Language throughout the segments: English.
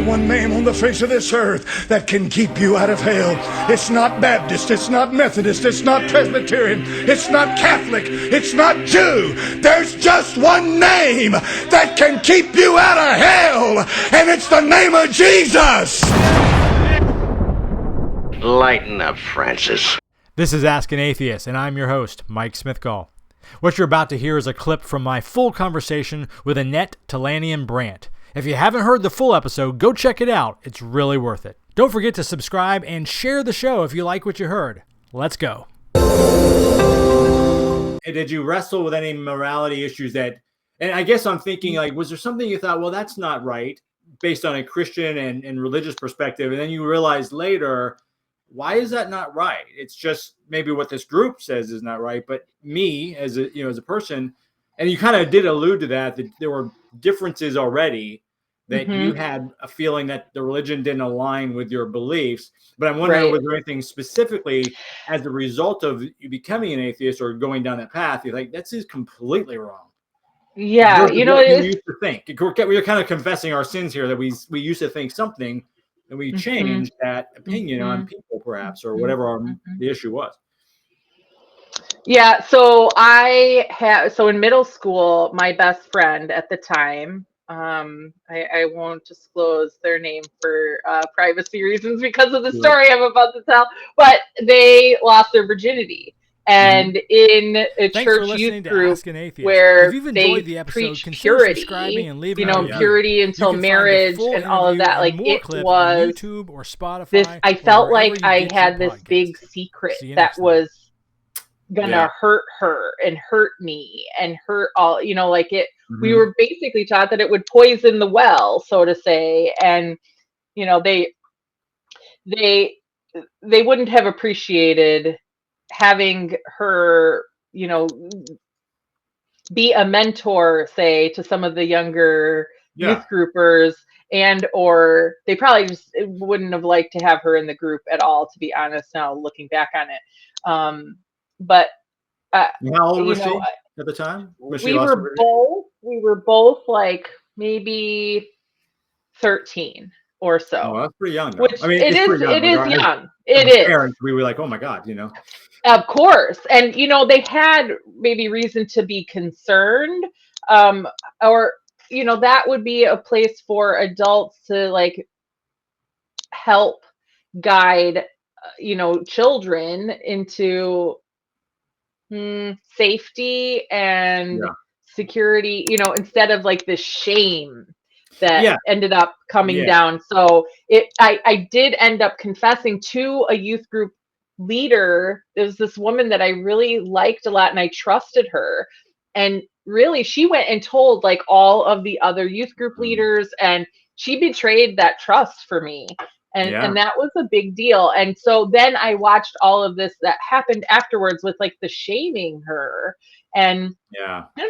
one name on the face of this earth that can keep you out of hell. It's not Baptist, it's not Methodist, it's not Presbyterian, it's not Catholic, it's not Jew. There's just one name that can keep you out of hell, and it's the name of Jesus. Lighten up, Francis. This is Ask an Atheist, and I'm your host, Mike Smithgall. What you're about to hear is a clip from my full conversation with Annette Brandt. If you haven't heard the full episode, go check it out. It's really worth it. Don't forget to subscribe and share the show if you like what you heard. Let's go. Did you wrestle with any morality issues that, and I guess I'm thinking, like, was there something you thought, well, that's not right, based on a Christian and religious perspective, and then you realize later, why is that not right? It's just maybe what this group says is not right, but me as a person, and you kind of did allude to that there were differences already, that you had a feeling that the religion didn't align with your beliefs. But I'm wondering, was there anything specifically as a result of you becoming an atheist or going down that path, you're like, that's just completely wrong? Yeah, you used to think. We're kind of confessing our sins here, that we used to think something, and we changed that opinion on people, perhaps, or whatever the issue was. Yeah, so in middle school, my best friend at the time, I won't disclose their name for privacy reasons because of the story I'm about to tell, but they lost their virginity. And in a church youth group where they preach purity, purity until marriage and all of that, like, it was YouTube or Spotify, this, I felt like I had this big secret that was gonna hurt her and hurt me and hurt all, like it, we were basically taught that it would poison the well, so to say. And, they wouldn't have appreciated having her, be a mentor, say, to some of the younger youth groupers, or they probably just wouldn't have liked to have her in the group at all, to be honest, now looking back on it. But how old was she at the time? We were both like maybe 13 or so. Oh, that's pretty young, though. Which I mean, it is young. It is. Parents, we were like, oh my God, Of course. And, they had maybe reason to be concerned, or, that would be a place for adults to, like, help guide, children into safety and security, instead of like the shame that ended up coming down. So I did end up confessing to a youth group leader. There was this woman that I really liked a lot and I trusted her. And really, she went and told like all of the other youth group leaders, and she betrayed that trust for me. And that was a big deal. And so then I watched all of this that happened afterwards with like the shaming her and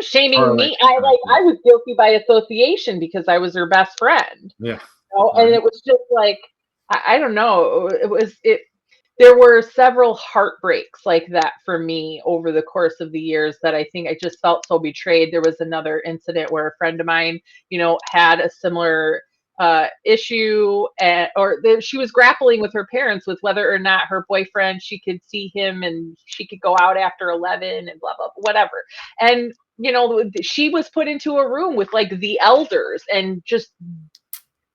shaming me. I was guilty by association because I was her best friend. Yeah. And it was just like, I don't know. There were several heartbreaks like that for me over the course of the years that I think I just felt so betrayed. There was another incident where a friend of mine, had a similar issue, she was grappling with her parents with whether or not her boyfriend, she could see him and she could go out after 11 and blah, blah, whatever. And, she was put into a room with like the elders and just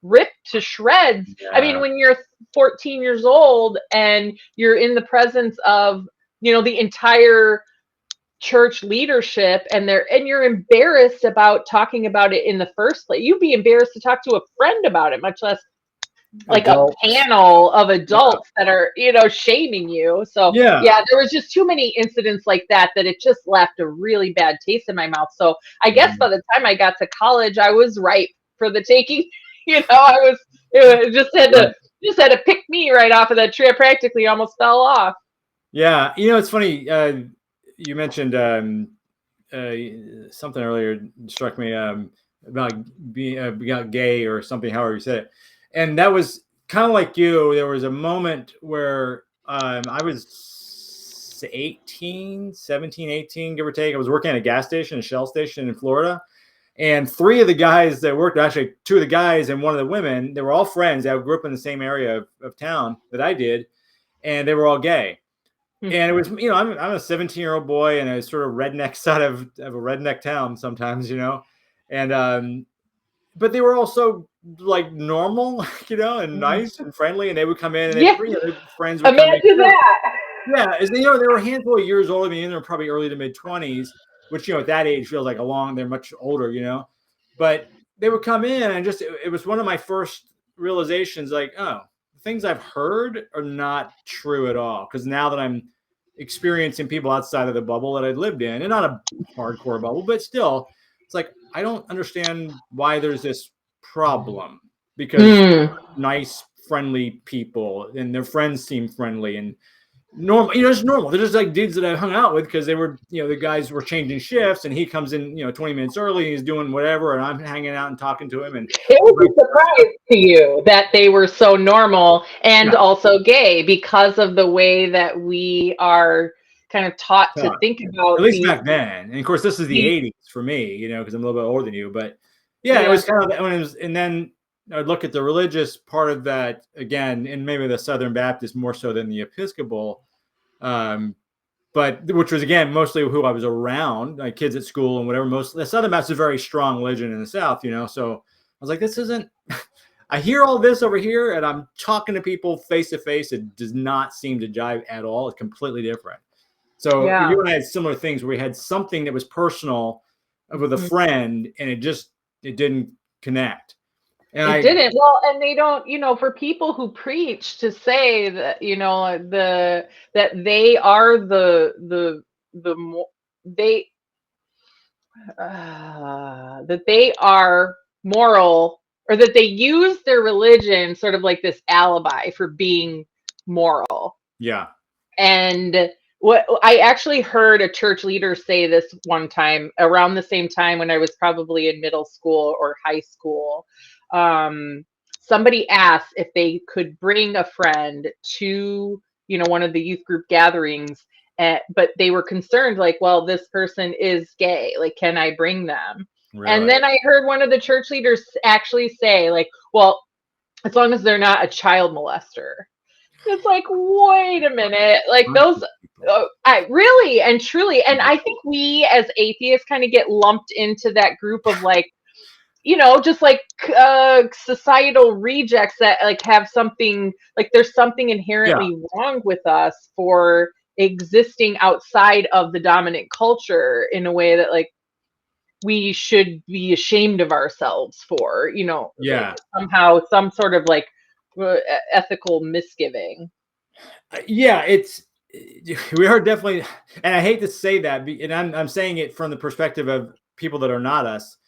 ripped to shreds. I mean, when you're 14 years old and you're in the presence of, the entire church leadership and you're embarrassed about talking about it in the first place. You'd be embarrassed to talk to a friend about it, much less like adults. A panel of adults that are, shaming you. So there was just too many incidents like that it just left a really bad taste in my mouth. So I guess by the time I got to college, I was ripe for the taking. It just had to pick me right off of that tree. I practically almost fell off. Yeah. It's funny. You mentioned something earlier struck me about being gay or something, however you said it. And that was kind of like you. There was a moment where I was 17, 18, give or take. I was working at a gas station, a Shell station in Florida. And 3 of the guys that worked, actually 2 of the guys and 1 of the women, they were all friends. They grew up in the same area of town that I did, and they were all gay. And it was, you know, I'm a 17-year-old boy in a sort of redneck side of a redneck town sometimes, you know, and but they were also like normal, you know, and nice and friendly, and they would come in and their friends would come in. Yeah, as you know, they were a handful of years older than me, and they were probably early to mid 20s, which, you know, at that age feels like they're much older, you know, but they would come in and just, it was one of my first realizations, like, oh, things I've heard are not true at all. Because now that I'm experiencing people outside of the bubble that I lived in, and not a hardcore bubble, but still, it's like, I don't understand why there's this problem, because nice, friendly people and their friends seem friendly and normal, you know, it's normal. They're just like dudes that I hung out with because they were, you know, the guys were changing shifts, and he comes in, you know, 20 minutes early, and he's doing whatever, and I'm hanging out and talking to him. And it was a surprise to you that they were so normal and also gay, because of the way that we are kind of taught to think about, at least back then. And of course, this is the 80s for me, you know, because I'm a little bit older than you. But it was kind of when it was, and then I'd look at the religious part of that again, and maybe the Southern Baptist more so than the Episcopal, but which was again mostly who I was around, like kids at school and whatever. Most the Southern Baptist is a very strong religion in the South, you know. So I was like, this isn't. I hear all this over here, and I'm talking to people face to face. It does not seem to jive at all. It's completely different. So you and I had similar things where we had something that was personal with a friend, and it didn't connect. And it didn't. Well, and they don't, you know, for people who preach to say that, you know, that they are that they are moral, or that they use their religion sort of like this alibi for being moral. Yeah. And what I actually heard a church leader say this one time around the same time when I was probably in middle school or high school. Somebody asked if they could bring a friend to, you know, one of the youth group gatherings, but they were concerned, like, well, this person is gay, like, can I bring them? Really? And then I heard one of the church leaders actually say, like, well, as long as they're not a child molester. It's like, wait a minute, like those, I really and truly, and I think we as atheists kind of get lumped into that group of, like, you know, just like societal rejects that like have something, like there's something inherently wrong with us for existing outside of the dominant culture in a way that, like, we should be ashamed of ourselves for, you know, like somehow some sort of like ethical misgiving. We are definitely, and I hate to say that, and I'm saying it from the perspective of people that are not us.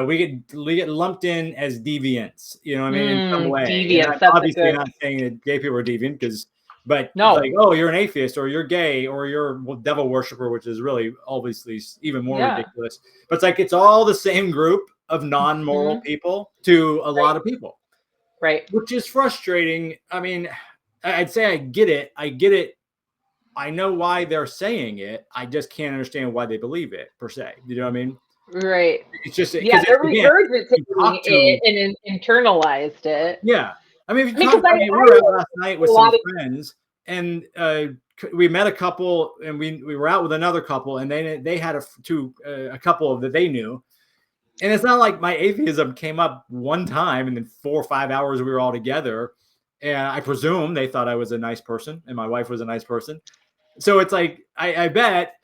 We get lumped in as deviants, you know what I mean, in some way. Deviants, obviously not saying that gay people are deviant, but no, like, oh, you're an atheist, or you're gay, or you're a devil worshiper, which is really obviously even more ridiculous. But it's like, it's all the same group of non-moral people to a lot of people. Right. Which is frustrating. I mean, I'd say I get it. I know why they're saying it. I just can't understand why they believe it, per se. You know what I mean? Right. It's just, they're regurgitating it and internalized it. Yeah. I mean, we were out last night with some friends, and we met a couple, and we were out with another couple, and they had a couple that they knew. And it's not like my atheism came up one time and then 4 or 5 hours we were all together. And I presume they thought I was a nice person and my wife was a nice person. So it's like, I bet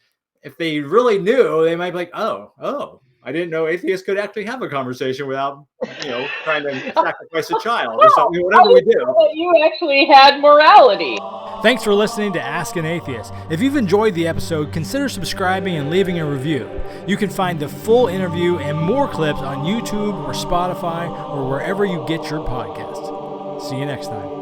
if they really knew, they might be like, oh, I didn't know atheists could actually have a conversation without, you know, trying to sacrifice a child or something, whatever we do. You actually had morality. Thanks for listening to Ask an Atheist. If you've enjoyed the episode, consider subscribing and leaving a review. You can find the full interview and more clips on YouTube or Spotify or wherever you get your podcasts. See you next time.